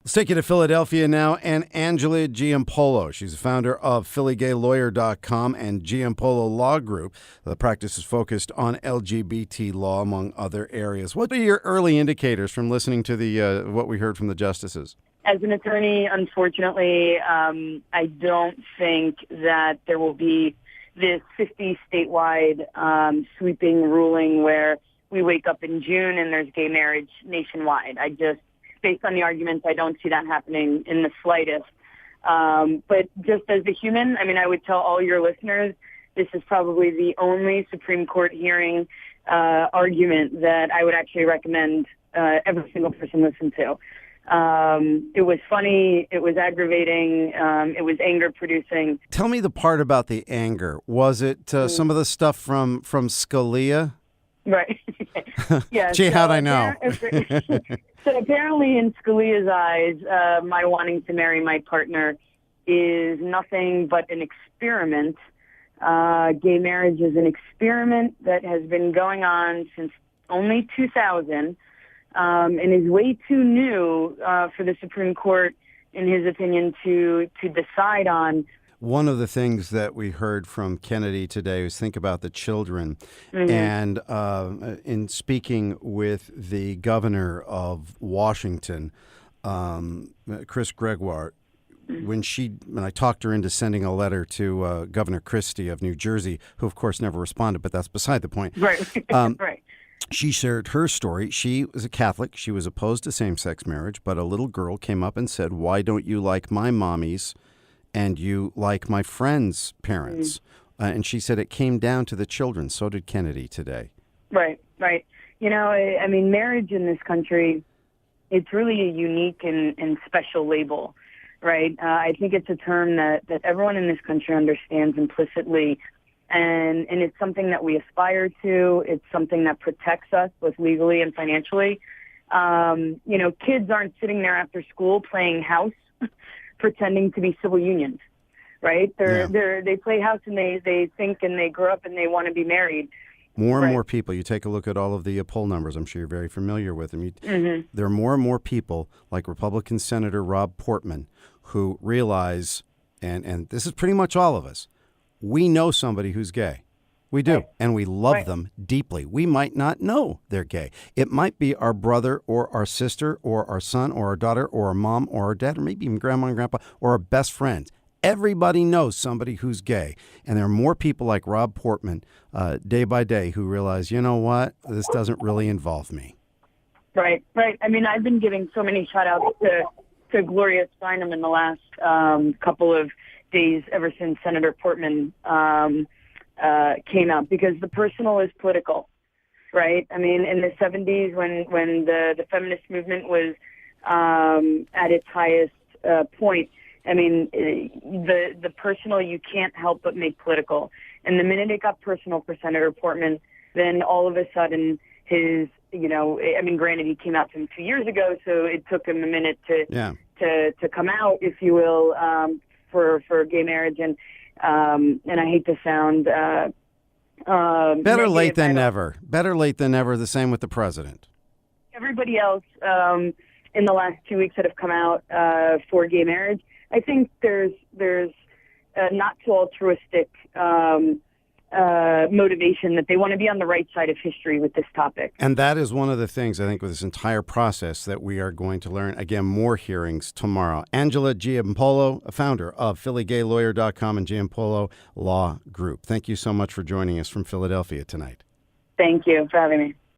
Let's take you to Philadelphia now, and Angela Giampolo. She's the founder of PhillyGayLawyer.com and Giampolo Law Group. The practice is focused on LGBT law, among other areas. What are your early indicators from listening to the what we heard from the justices? As an attorney, unfortunately, I don't think that there will be this 50 statewide sweeping ruling where we wake up in June and there's gay marriage nationwide. Based on the arguments, I don't see that happening in the slightest. But just as a human, I would tell all your listeners, this is probably the only Supreme Court hearing argument that I would actually recommend every single person listen to. It was funny. It was aggravating. It was anger producing. Tell me the part about the anger. Was it some of the stuff from Scalia? Right. Yeah. Gee, how'd I know? So apparently in Scalia's eyes, my wanting to marry my partner is nothing but an experiment. Gay marriage is an experiment that has been going on since only 2000 and is way too new for the Supreme Court, in his opinion, to decide on. One of the things that we heard from Kennedy today was think about the children. Mm-hmm. And in speaking with the governor of Washington, Chris Gregoire, when I talked her into sending a letter to Governor Christie of New Jersey, who, of course, never responded, but that's beside the point. Right. Right. She shared her story. She was a Catholic. She was opposed to same-sex marriage, but a little girl came up and said, "Why don't you like my mommies and you like my friends' parents?" And she said it came down to the children. So did Kennedy today. Right. Marriage in this country, it's really a unique and special label, right? I think it's a term that everyone in this country understands implicitly, and it's something that we aspire to. It's something that protects us both legally and financially. Kids aren't sitting there after school playing house pretending to be civil unions, right? They play house and they think and they grow up and they want to be married. More and more people, you take a look at all of the poll numbers, I'm sure you're very familiar with them. There are more and more people like Republican Senator Rob Portman who realize, and this is pretty much all of us, we know somebody who's gay. We do. Right. And we love them deeply. We might not know they're gay. It might be our brother or our sister or our son or our daughter or our mom or our dad or maybe even grandma and grandpa or our best friends. Everybody knows somebody who's gay. And there are more people like Rob Portman day by day who realize, you know what, this doesn't really involve me. Right. I've been giving so many shout-outs to Gloria Steinem in the last couple of days ever since Senator Portman came out, because the personal is political, right? In the 70s when the feminist movement was at its highest point, the personal you can't help but make political. And the minute it got personal for Senator Portman, then all of a sudden his, granted he came out some 2 years ago, so it took him a minute to come out, if you will, for gay marriage. And I hate to sound better late than never. Better late than never. The same with the president. Everybody else in the last 2 weeks that have come out for gay marriage, I think there's not too altruistic motivation that they want to be on the right side of history with this topic. And that is one of the things, I think, with this entire process that we are going to learn. Again, more hearings tomorrow. Angela Giampolo, founder of PhillyGayLawyer.com and Giampolo Law Group. Thank you so much for joining us from Philadelphia tonight. Thank you for having me.